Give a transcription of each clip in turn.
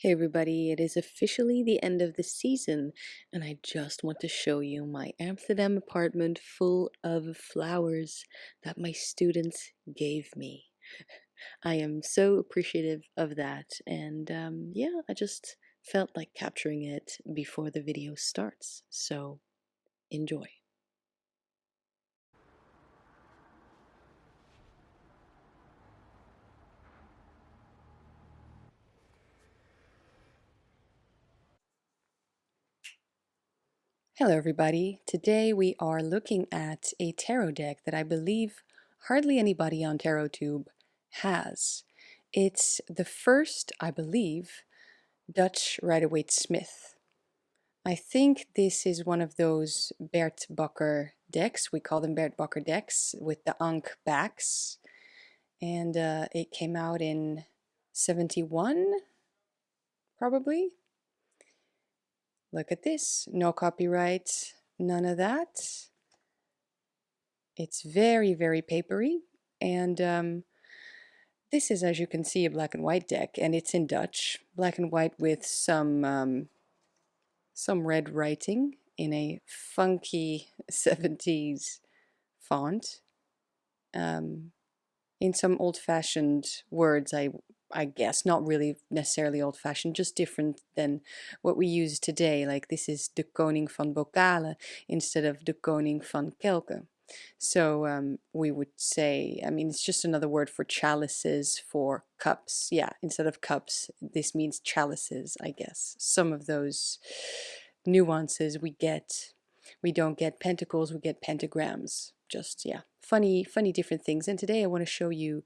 Hey everybody, it is officially the end of the season, and I just want to show you my Amsterdam apartment full of flowers that my students gave me. I am so appreciative of that, and yeah, I just felt like capturing it before the video starts, so enjoy. Hello everybody, today we are looking at a tarot deck that I believe hardly anybody on TarotTube has. It's the first, I believe, Dutch Rider-Waite-Smith. I think this is one of those Bert Bakker decks. We call them Bert Bakker decks with the Ankh backs. And it came out in 71, probably. Look at this. No copyright, none of that. It's very, very papery. And this is, as you can see, a black and white deck, and it's in Dutch. Black and white with some red writing in a funky 70s font. In some old-fashioned words, I guess, not really necessarily old-fashioned, just different than what we use today. Like this is de koning van bokalen instead of de koning van kelken. So we would say, I mean, it's just another word for chalices, for cups. Yeah, instead of cups, this means chalices, I guess. Some of those nuances we get. We don't get pentacles, we get pentagrams. Just, yeah, funny different things. And today I want to show you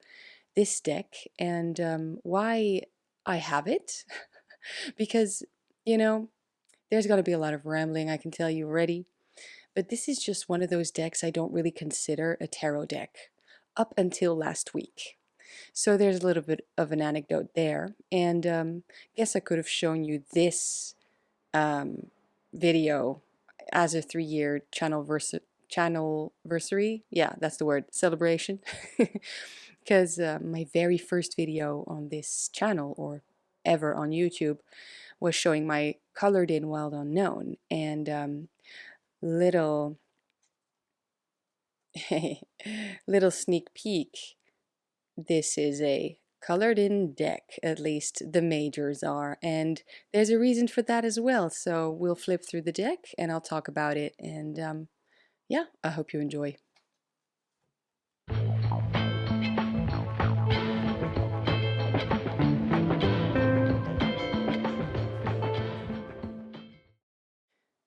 this deck and why I have it. Because, you know, there's got to be a lot of rambling, I can tell you already. But this is just one of those decks I don't really consider a tarot deck up until last week. So there's a little bit of an anecdote there. And guess I could have shown you this video as a 3-year channelversary. Yeah, that's the word, celebration. Because my very first video on this channel, or ever on YouTube, was showing my colored in Wild Unknown. And little little sneak peek, this is a colored in deck, at least the majors are, and there's a reason for that as well. So we'll flip through the deck and I'll talk about it, and yeah, I hope you enjoy.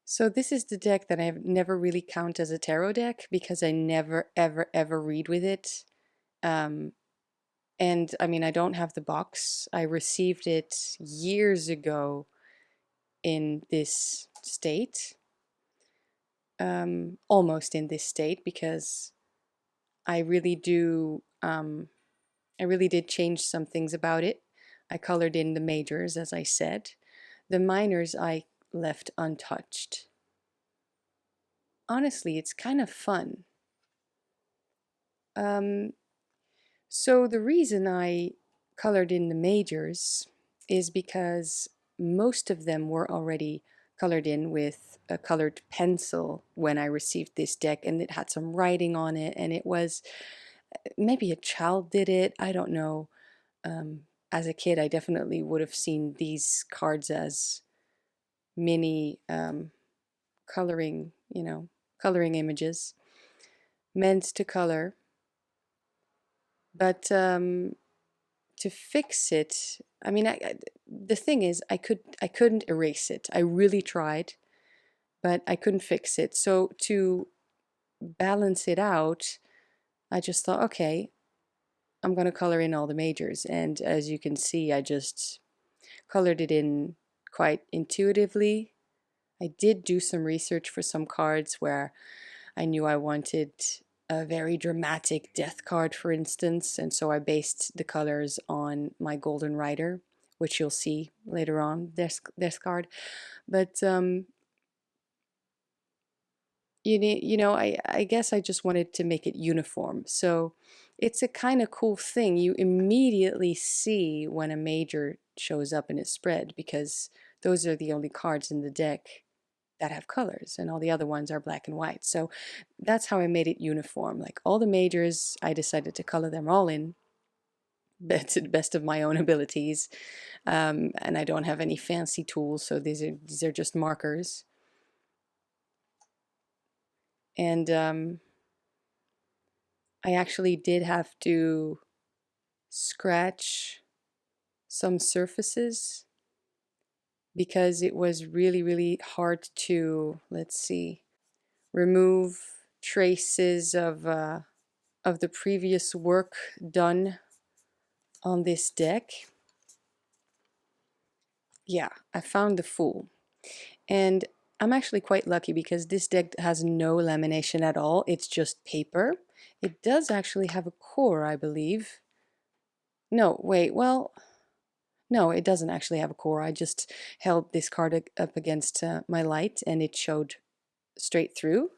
So this is the deck that I've never really count as a tarot deck because I never ever read with it. And I mean, I don't have the box. I received it years ago in this state, almost in this state, because I really do, I really did change some things about it. I colored in the majors, as I said. The minors I left untouched. Honestly, it's kind of fun. So the reason I colored in the majors is because most of them were already colored in with a colored pencil when I received this deck, and it had some writing on it, and it was, maybe a child did it, I don't know. As a kid, I definitely would have seen these cards as mini coloring, coloring images meant to color. But to fix it, I mean, the thing is, I couldn't erase it. I really tried, but I couldn't fix it. So to balance it out, I just thought, okay, I'm going to color in all the majors. And as you can see, I just colored it in quite intuitively. I did do some research for some cards where I knew I wanted a very dramatic death card, for instance, and so I based the colors on my Golden Rider, which you'll see later on, this card. But I guess I just wanted to make it uniform. So it's a kind of cool thing. You immediately see when a major shows up in a spread because those are the only cards in the deck that have colors, and all the other ones are black and white. So that's how I made it uniform. Like all the majors, I decided to color them all in, but to the best of my own abilities. And I don't have any fancy tools, so these are just markers. And I actually did have to scratch some surfaces because it was really, really hard to, let's see, remove traces of the previous work done on this deck. Yeah, I found the Fool. And I'm actually quite lucky because this deck has no lamination at all. It's just paper. It does actually have a core, I believe. No, wait, well, no, it doesn't actually have a core. I just held this card up against my light and it showed straight through.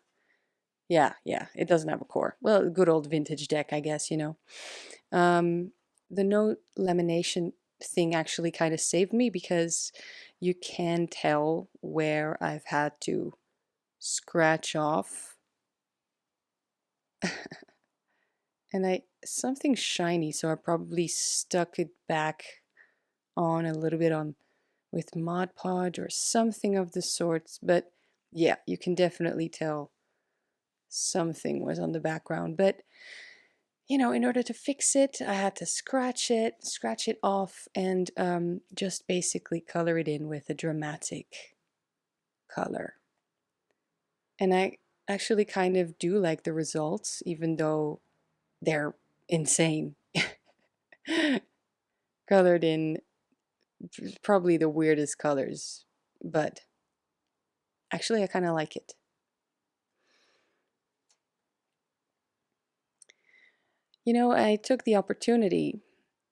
Yeah, it doesn't have a core. Well, good old vintage deck, I guess, you know. The no lamination thing actually kind of saved me because you can tell where I've had to scratch off. And something shiny, so I probably stuck it back on a little bit on with Mod Podge or something of the sorts. But yeah, you can definitely tell something was on the background. But in order to fix it, I had to scratch it off, and just basically color it in with a dramatic color. And I actually kind of do like the results, even though they're insane. Colored in probably the weirdest colors, but actually I kind of like it. I took the opportunity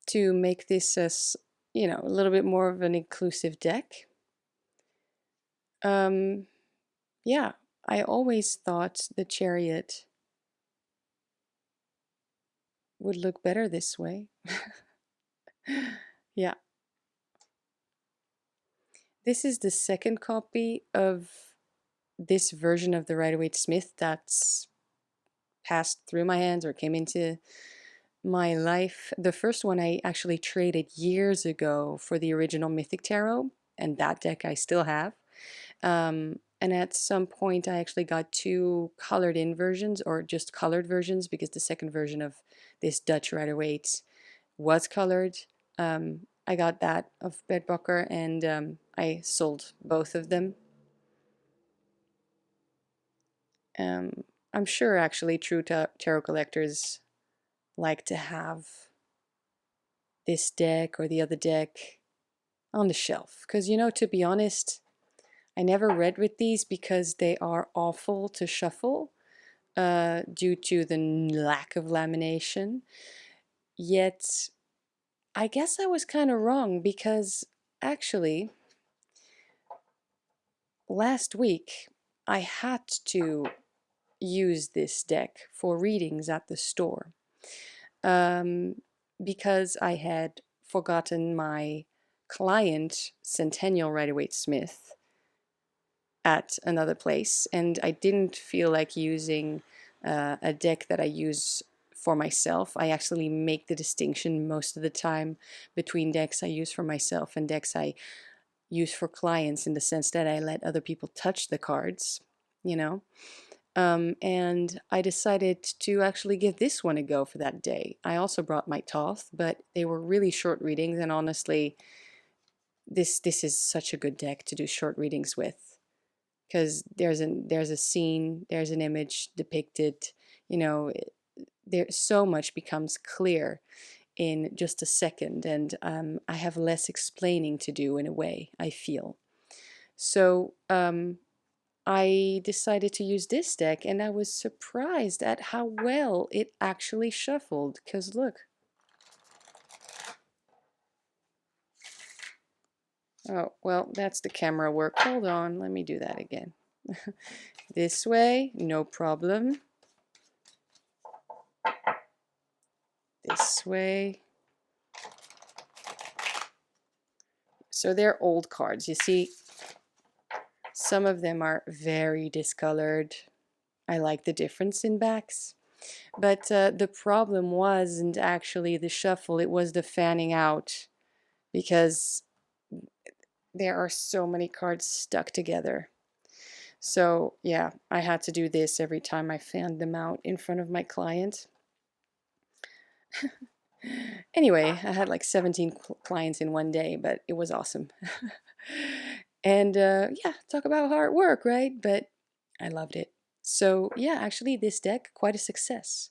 to make this a little bit more of an inclusive deck. Yeah, I always thought the Chariot would look better this way. Yeah. This is the second copy of this version of the Rider-Waite-Smith that's passed through my hands or came into my life. The first one I actually traded years ago for the original Mythic Tarot, and that deck I still have. And at some point I actually got two colored in versions, or just colored versions, because the second version of this Dutch Rider-Waite was colored. I got that of Bedbucker, and I sold both of them. I'm sure actually true tarot collectors like to have this deck or the other deck on the shelf, because to be honest, I never read with these because they are awful to shuffle due to the lack of lamination. Yet I guess I was kind of wrong, because actually last week I had to use this deck for readings at the store, because I had forgotten my client Centennial Rider-Waite-Smith at another place, and I didn't feel like using a deck that I use for myself. I actually make the distinction most of the time between decks I use for myself and decks I use for clients, in the sense that I let other people touch the cards, you know. And I decided to actually give this one a go for that day. I also brought my Toth, but they were really short readings, and honestly, this is such a good deck to do short readings with, because there's a scene, there's an image depicted, there so much becomes clear in just a second, and I have less explaining to do, in a way, I feel. So I decided to use this deck, and I was surprised at how well it actually shuffled, because look. Oh, well, that's the camera work. Hold on, let me do that again. This way, no problem. This way. So they're old cards. You see, some of them are very discolored. I like the difference in backs. But the problem wasn't actually the shuffle, it was the fanning out, because there are so many cards stuck together. So yeah, I had to do this every time I fanned them out in front of my client. Anyway, I had like 17 clients in one day, but it was awesome. And yeah, talk about hard work, right? But I loved it. So yeah, actually this deck, quite a success.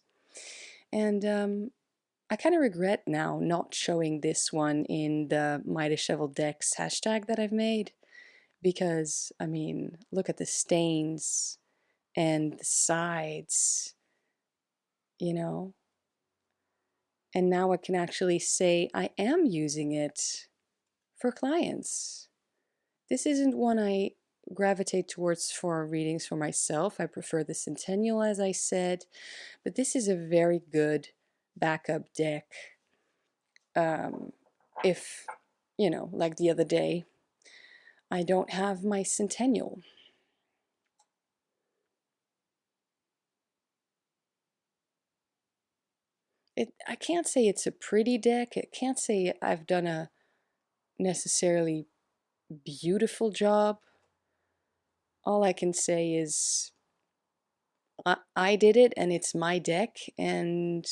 And I kind of regret now not showing this one in the My Disheveled Decks hashtag that I've made, because, I mean, look at the stains and the sides, you know? And now I can actually say I am using it for clients. This isn't one I gravitate towards for readings for myself. I prefer the Centennial, as I said, but this is a very good backup deck. If, you know, like the other day, I don't have my Centennial. I can't say it's a pretty deck. I can't say I've done a necessarily beautiful job. All I can say is I did it and it's my deck and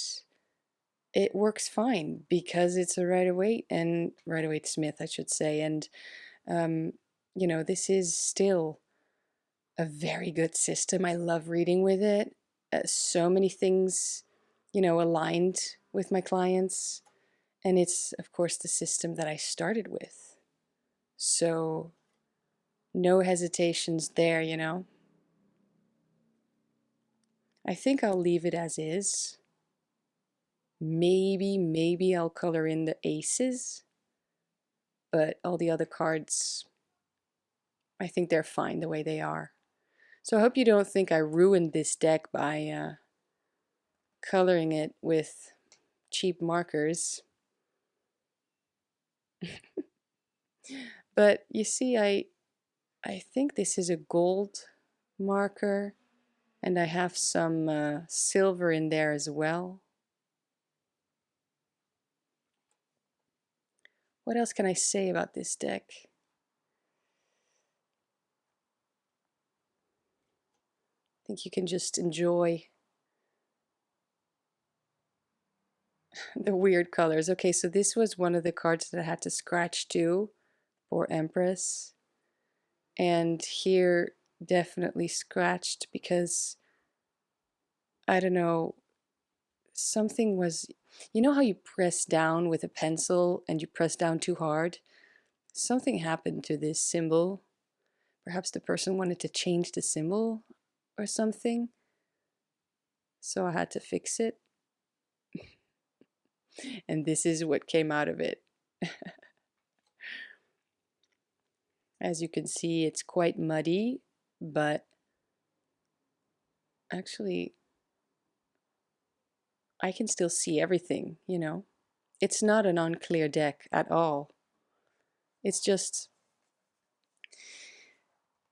it works fine because it's a Rider-Waite and Rider-Waite-Smith, I should say. And, you know, this is still a very good system. I love reading with it. So many things, you know, aligned with my clients. And it's, of course, the system that I started with. So no hesitations there, you know. I think I'll leave it as is. Maybe I'll color in the aces, but all the other cards, I think they're fine the way they are. So I hope you don't think I ruined this deck by coloring it with cheap markers. But you see, I think this is a gold marker, and I have some silver in there as well. What else can I say about this deck? I think you can just enjoy the weird colors. Okay, so this was one of the cards that I had to scratch too for Empress. And here definitely scratched because, I don't know, something was, you know how you press down with a pencil and you press down too hard? Something happened to this symbol. Perhaps the person wanted to change the symbol or something. So I had to fix it. And this is what came out of it. As you can see, it's quite muddy, but actually I can still see everything, you know. It's not an unclear deck at all. It's just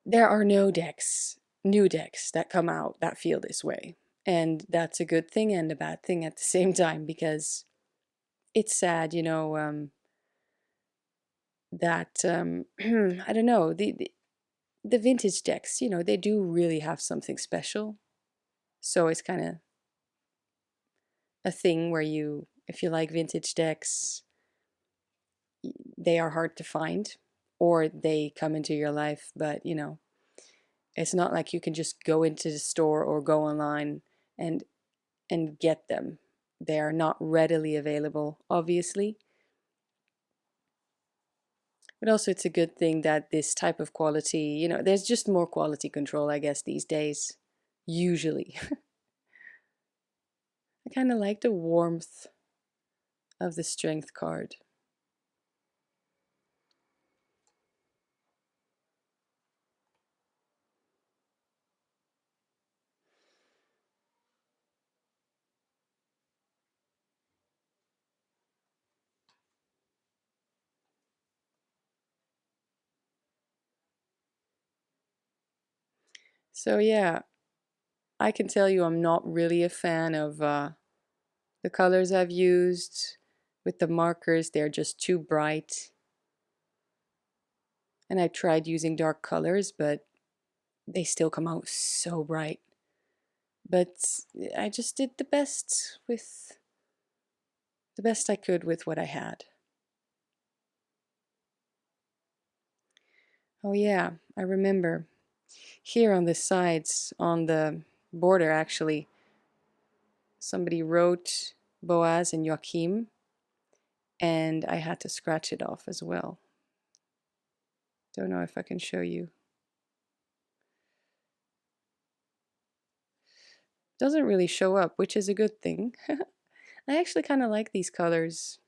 there are no decks, new decks that come out that feel this way. And that's a good thing and a bad thing at the same time, because it's sad, you know, that I don't know, the vintage decks, you know, they do really have something special. So it's kind of a thing where you, if you like vintage decks, they are hard to find or they come into your life, but you know, it's not like you can just go into the store or go online and get them. They are not readily available, obviously. But also it's a good thing that this type of quality, you know, there's just more quality control, I guess, these days, usually. I kind of like the warmth of the Strength card. So yeah, I can tell you I'm not really a fan of the colors I've used. With the markers, they're just too bright. And I tried using dark colors, but they still come out so bright. But I just did the best I could with what I had. Oh yeah, I remember. Here on the sides, on the border actually, somebody wrote Boaz and Joachim, and I had to scratch it off as well. Don't know if I can show you. Doesn't really show up, which is a good thing. I actually kind of like these colors.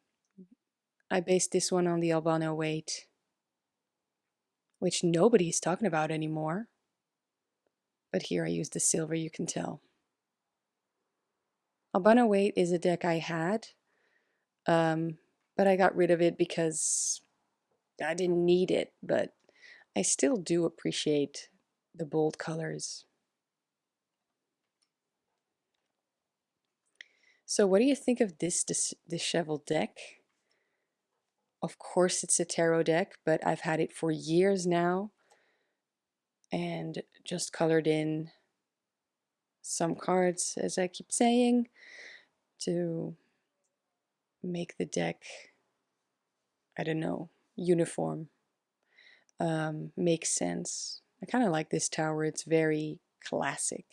I based this one on the Albano Weight, which nobody's talking about anymore. But here I used the silver, you can tell. Albano Weight is a deck I had, but I got rid of it because I didn't need it, but I still do appreciate the bold colors. So what do you think of this disheveled deck? Of course it's a tarot deck, but I've had it for years now and just colored in some cards, as I keep saying, to make the deck, I don't know, uniform, make sense. I kind of like this tower. It's very classic.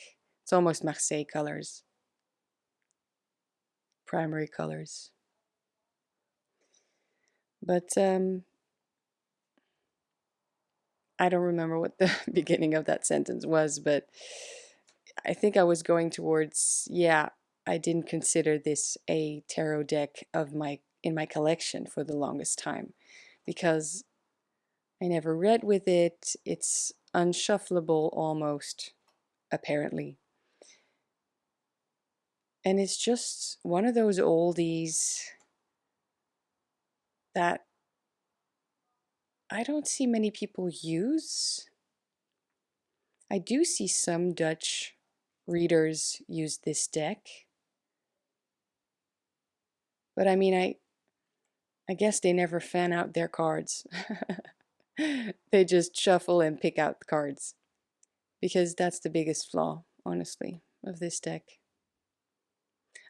It's almost Marseille colors, primary colors. But I don't remember what the beginning of that sentence was, but I think I was going towards, yeah, I didn't consider this a tarot deck of in my collection for the longest time because I never read with it. It's unshuffleable almost, apparently. And it's just one of those oldies that I don't see many people use. I do see some Dutch readers use this deck. But I mean, I guess they never fan out their cards. They just shuffle and pick out the cards. Because that's the biggest flaw, honestly, of this deck.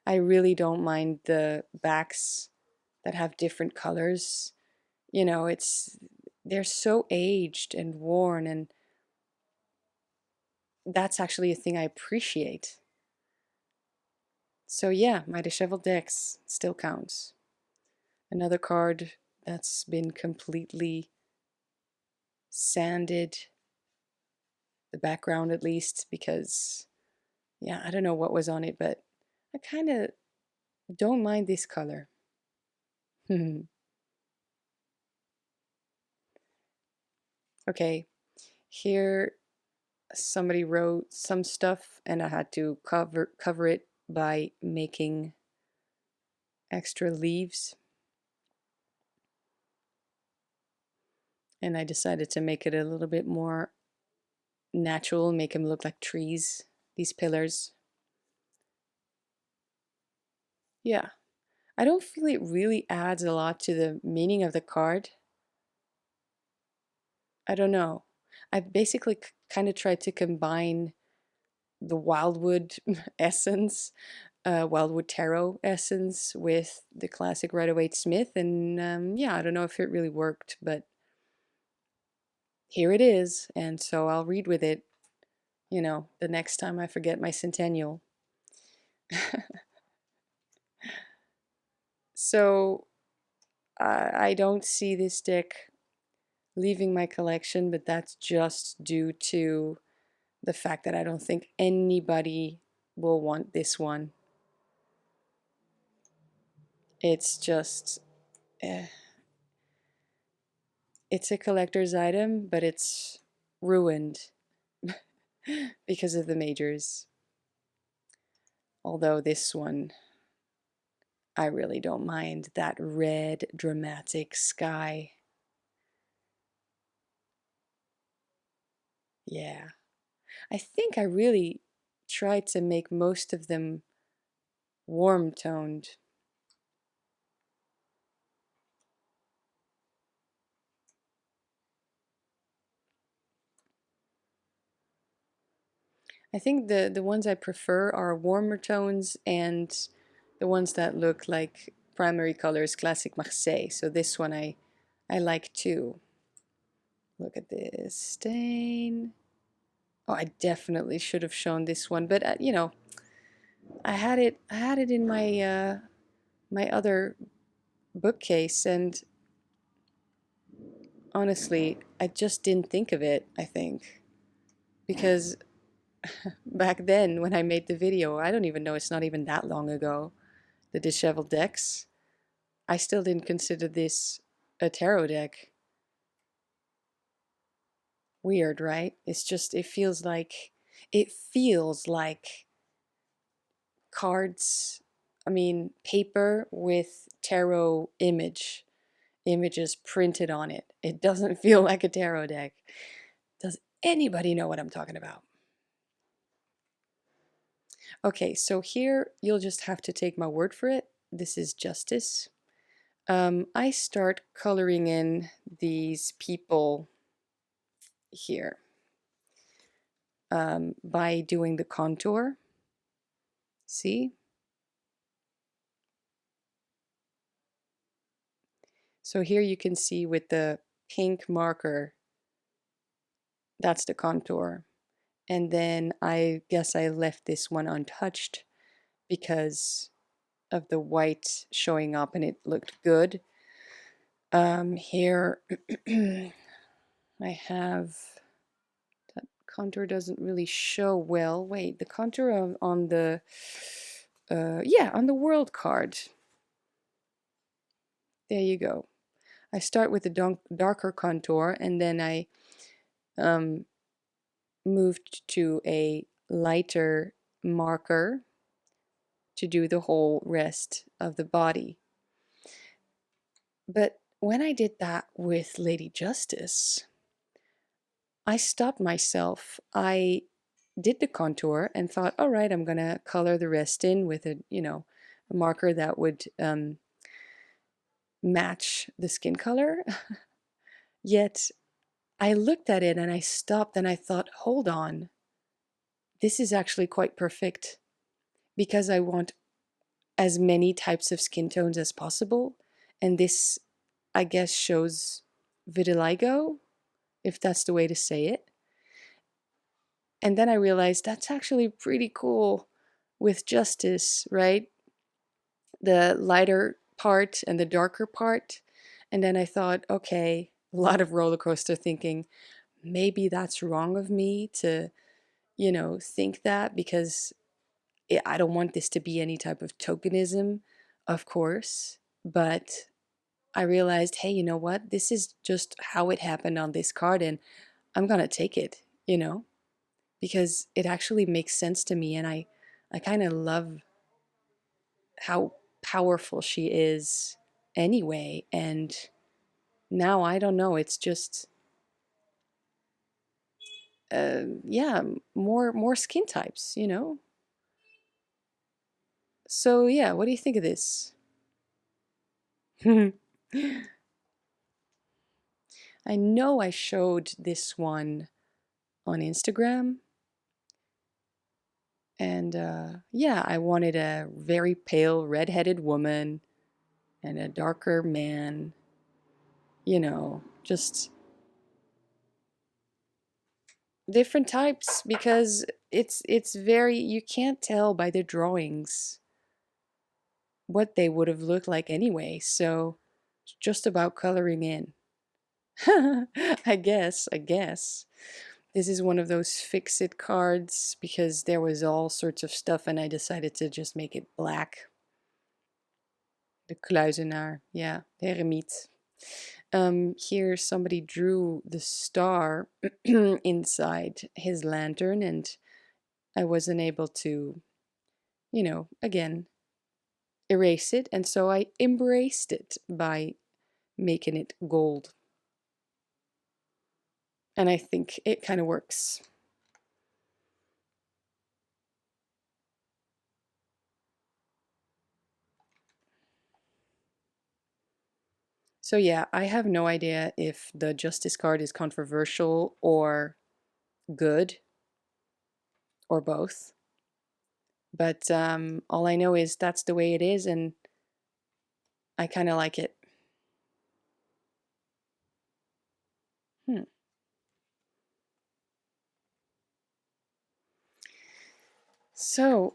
I really don't mind the backs that have different colors. You know, they're so aged and worn, and that's actually a thing I appreciate. So yeah, my disheveled decks still counts. Another card that's been completely sanded, the background at least, because yeah, I don't know what was on it, but I kind of don't mind this color. Okay, here somebody wrote some stuff and I had to cover it by making extra leaves. And I decided to make it a little bit more natural, make them look like trees, these pillars. Yeah, I don't feel it really adds a lot to the meaning of the card. I don't know. I basically kind of tried to combine the Wildwood essence, Wildwood Tarot essence with the classic Rider-Waite-Smith, and yeah, I don't know if it really worked, but here it is, and so I'll read with it, you know, the next time I forget my centennial. So I don't see this deck leaving my collection, but that's just due to the fact that I don't think anybody will want this one. It's just, it's a collector's item, but it's ruined because of the majors. Although this one, I really don't mind that red dramatic sky. Yeah. I think I really tried to make most of them warm toned. I think the ones I prefer are warmer tones and the ones that look like primary colors, classic Marseille. So this one I like too. Look at this stain. Oh, I definitely should have shown this one, but you know, I had it in my my other bookcase, and honestly, I just didn't think of it, I think, because back then when I made the video, I don't even know, it's not even that long ago, the disheveled decks, I still didn't consider this a tarot deck. Weird, right? It's just, it feels like cards, I mean, paper with tarot images printed on it. It doesn't feel like a tarot deck. Does anybody know what I'm talking about? Okay, so here you'll just have to take my word for it. This is Justice. I start coloring in these people here by doing the contour. See? So here you can see with the pink marker, that's the contour. And then I guess I left this one untouched because of the white showing up and it looked good. Here I have, that contour doesn't really show well. Wait, the contour on the, yeah, on the world card. There you go. I start with the darker contour and then I moved to a lighter marker to do the whole rest of the body. But when I did that with Lady Justice, I stopped myself. I did the contour and thought, all right, I'm gonna color the rest in with a, you know, a marker that would match the skin color. Yet I looked at it and I stopped and I thought, hold on, this is actually quite perfect because I want as many types of skin tones as possible. And this, I guess, shows vitiligo, if that's the way to say it. And then I realized that's actually pretty cool with Justice, right? The lighter part and the darker part. And then I thought, okay, a lot of roller coaster thinking. Maybe that's wrong of me to, you know, think that because I don't want this to be any type of tokenism, of course. But I realized, hey, you know what? This is just how it happened on this card, and I'm gonna take it, you know, because it actually makes sense to me, and I kind of love how powerful she is anyway. And now I don't know, it's just yeah, more skin types, you know. So yeah, what do you think of this? I know I showed this one on Instagram, and yeah, I wanted a very pale red-headed woman and a darker man, you know, just different types because it's very, you can't tell by the drawings what they would have looked like anyway, so it's just about coloring in. I guess this is one of those fix-it cards because there was all sorts of stuff and I decided to just make it black. The kluizenaar, yeah, the heremiet. Here somebody drew the star inside his lantern and I wasn't able to, you know, again, erase it, and so I embraced it by making it gold. And I think it kind of works. So yeah, I have no idea if the Justice card is controversial or good or both. But all I know is that's the way it is, and I kind of like it. Hmm. So,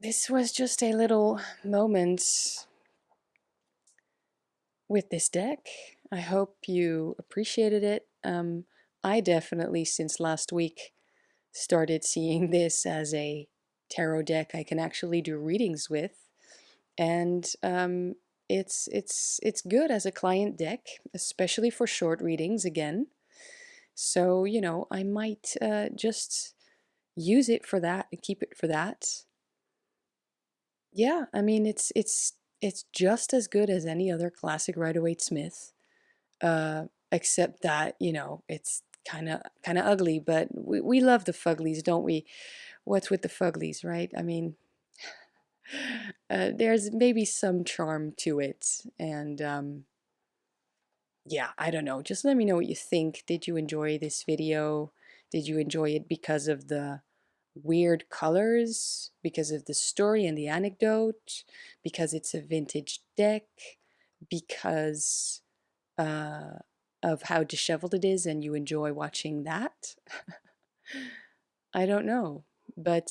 this was just a little moment with this deck. I hope you appreciated it. I definitely, since last week, started seeing this as a tarot deck I can actually do readings with, and it's good as a client deck, especially for short readings again. So you know, I might just use it for that and keep it for that. Yeah, I mean it's just as good as any other classic Rider-Waite-Smith, except that you know it's kind of ugly, but we love the fuglies, don't we? What's with the fuglies, right? I mean, there's maybe some charm to it, and yeah, I don't know. Just let me know what you think. Did you enjoy this video? Did you enjoy it because of the weird colors, because of the story and the anecdote, because it's a vintage deck, because uh, of how disheveled it is and you enjoy watching that? I don't know. But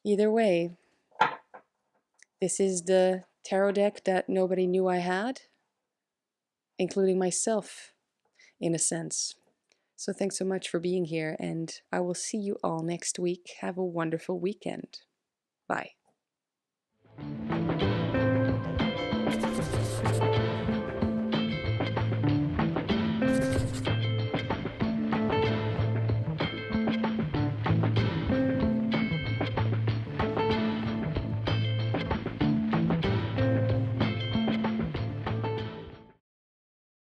either way, this is the tarot deck that nobody knew I had, including myself, in a sense. So thanks so much for being here, and I will see you all next week. Have a wonderful weekend. Bye.